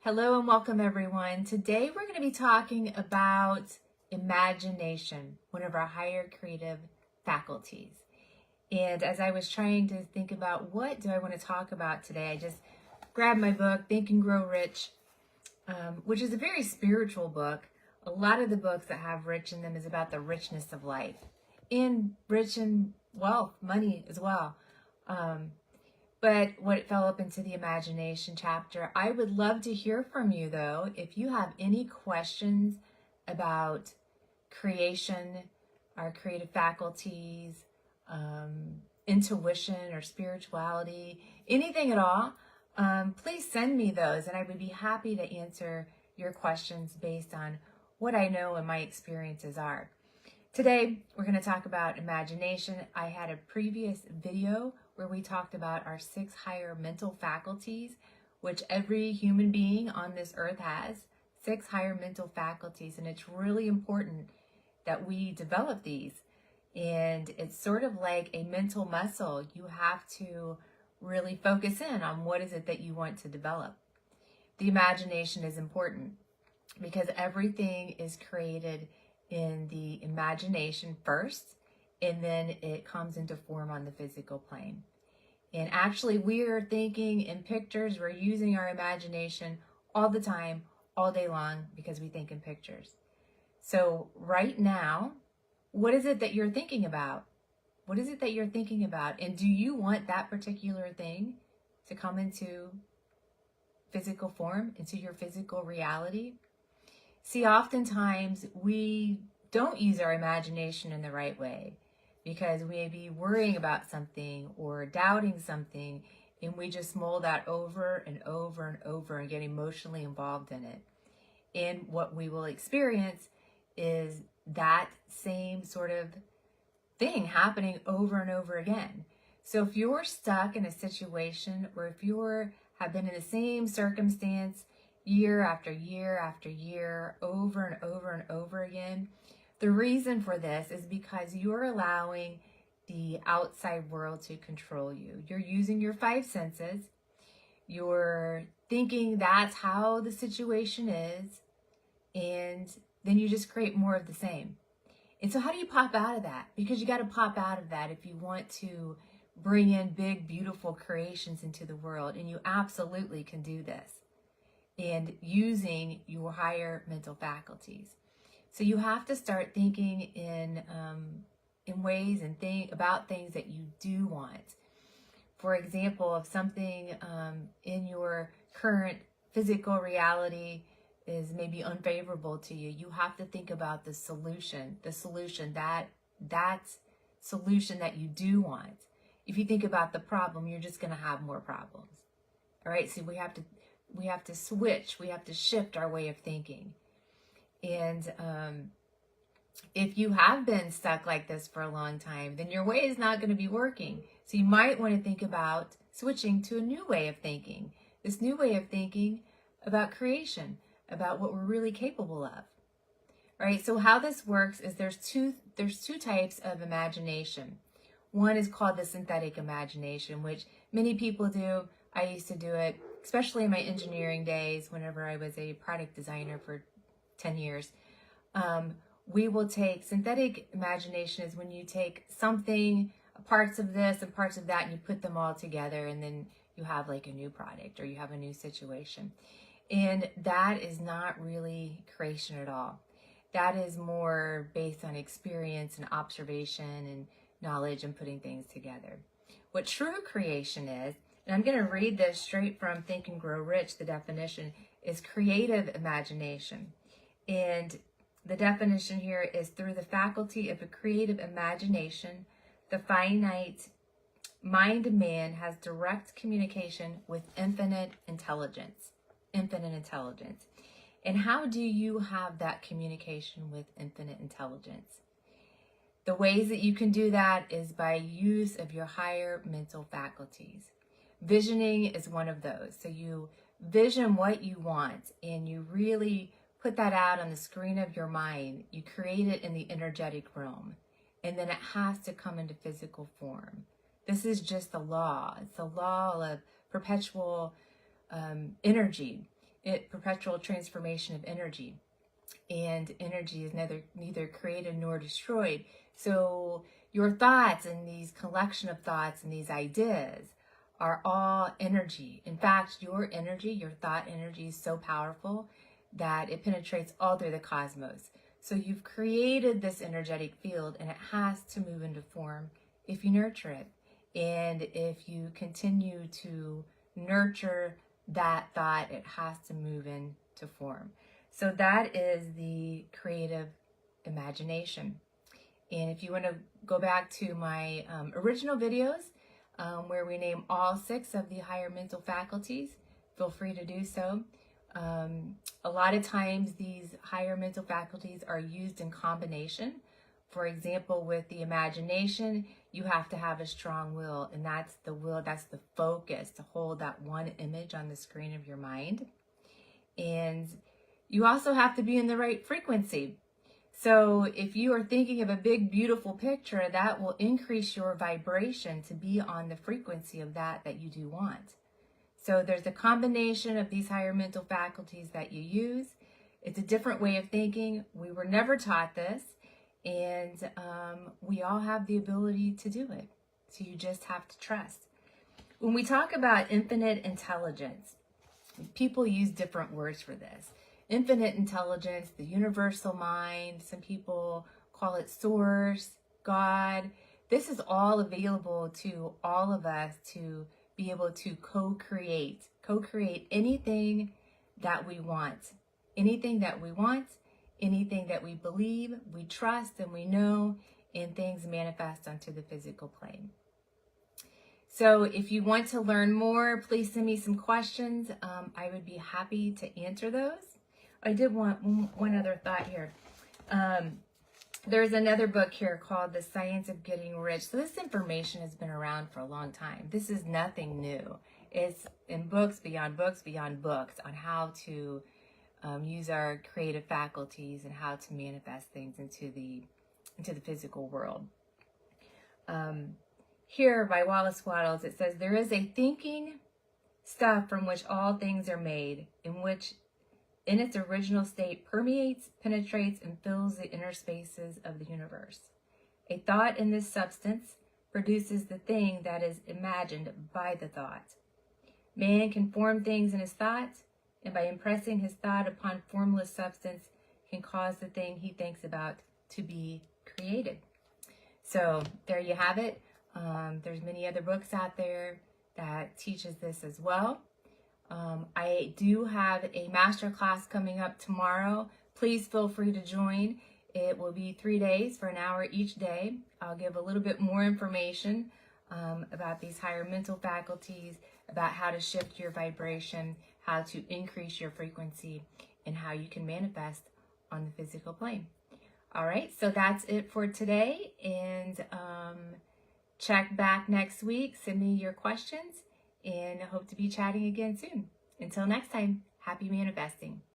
Hello and welcome everyone. Today we're going to be talking about imagination, one of our higher creative faculties. And as I was trying to think about what do I want to talk about today, I just grabbed my book, Think and Grow Rich, which is a very spiritual book. A lot of the books that have rich in them is about the richness of life and rich in wealth, money as well. But what it fell up into the imagination chapter. I would love to hear from you though. If you have any questions about creation, our creative faculties, intuition or spirituality, anything at all, please send me those and I would be happy to answer your questions based on what I know and my experiences are. Today, we're going to talk about imagination. I had a previous video where we talked about our 6 higher mental faculties, which every human being on this earth has, 6 higher mental faculties, and it's really important that we develop these. And it's sort of like a mental muscle. You have to really focus in on what is it that you want to develop. The imagination is important because everything is created in the imagination first, and then it comes into form on the physical plane. And actually, we are thinking in pictures. We're using our imagination all the time, all day long, because we think in pictures. So right now, what is it that you're thinking about? What is it that you're thinking about? And do you want that particular thing to come into physical form, into your physical reality? See, oftentimes we don't use our imagination in the right way because we may be worrying about something or doubting something, and we just mull that over and over and over and get emotionally involved in it. And what we will experience is that same sort of thing happening over and over again. So if you're stuck in a situation, or if you have been in the same circumstance year after year after year, over and over and over again, the reason for this is because you're allowing the outside world to control you. You're using your 5 senses. You're thinking that's how the situation is, and then you just create more of the same. And so how do you pop out of that? Because you got to pop out of that if you want to bring in big, beautiful creations into the world, and you absolutely can do this and using your higher mental faculties. So you have to start thinking in ways and think about things that you do want. For example, if something in your current physical reality is maybe unfavorable to you, you have to think about the solution that solution that you do want. If you think about the problem, you're just going to have more problems. All right, so we have to switch, we have to shift our way of thinking. And if you have been stuck like this for a long time, then your way is not going to be working. So you might want to think about switching to a new way of thinking. This new way of thinking about creation, about what we're really capable of. All right, so how this works is there's two types of imagination. One is called the synthetic imagination, which many people do. I used to do it, especially in my engineering days, whenever I was a product designer for 10 years. We will take synthetic imagination is when you take something, parts of this and parts of that, and you put them all together, and then you have like a new product or you have a new situation. And that is not really creation at all. That is more based on experience and observation and knowledge and putting things together. What true creation is, and I'm going to read this straight from Think and Grow Rich, the definition, is creative imagination. And the definition here is through the faculty of a creative imagination, the finite mind of man has direct communication with infinite intelligence. Infinite intelligence. And how do you have that communication with infinite intelligence? The ways that you can do that is by use of your higher mental faculties. Visioning is one of those. So you vision what you want and you really put that out on the screen of your mind. You create it in the energetic realm, and then it has to come into physical form. This is just the law. It's the law of perpetual energy. perpetual transformation of energy. And energy is neither created nor destroyed. So your thoughts and these collection of thoughts and these ideas are all energy. In fact, your energy, your thought energy is so powerful that it penetrates all through the cosmos. So you've created this energetic field, and it has to move into form if you nurture it. And if you continue to nurture that thought, it has to move into form. So that is the creative imagination. And if you want to go back to my original videos where we name all 6 of the higher mental faculties, feel free to do so. A lot of times these higher mental faculties are used in combination. For example, with the imagination, you have to have a strong will, and that's the will, that's the focus, to hold that one image on the screen of your mind. And you also have to be in the right frequency. So if you are thinking of a big, beautiful picture, that will increase your vibration to be on the frequency of that you do want. So there's a combination of these higher mental faculties that you use. It's a different way of thinking. We were never taught this, and we all have the ability to do it. So you just have to trust. When we talk about infinite intelligence, people use different words for this. Infinite intelligence, the universal mind, some people call it source, God. This is all available to all of us to be able to co-create anything that we want. Anything that we want, anything that we believe, we trust, and we know, and things manifest onto the physical plane. So if you want to learn more, please send me some questions. I would be happy to answer those. I did want one other thought here. There's another book here called The Science of Getting Rich. So this information has been around for a long time. This is nothing new. It's in books beyond books beyond books on how to use our creative faculties and how to manifest things into the physical world. Here by Wallace Wattles, it says, there is a thinking stuff from which all things are made, in which in its original state permeates, penetrates, and fills the inner spaces of the universe. A thought in this substance produces the thing that is imagined by the thought. Man can form things in his thought, and by impressing his thought upon formless substance, can cause the thing he thinks about to be created. So there you have it. There's many other books out there that teaches this as well. I do have a master class coming up tomorrow. Please feel free to join. It will be 3 days for an hour each day. I'll give a little bit more information about these higher mental faculties, about how to shift your vibration, how to increase your frequency, and how you can manifest on the physical plane. All right, so that's it for today, and check back next week. Send me your questions, and I hope to be chatting again soon. Until next time, happy manifesting.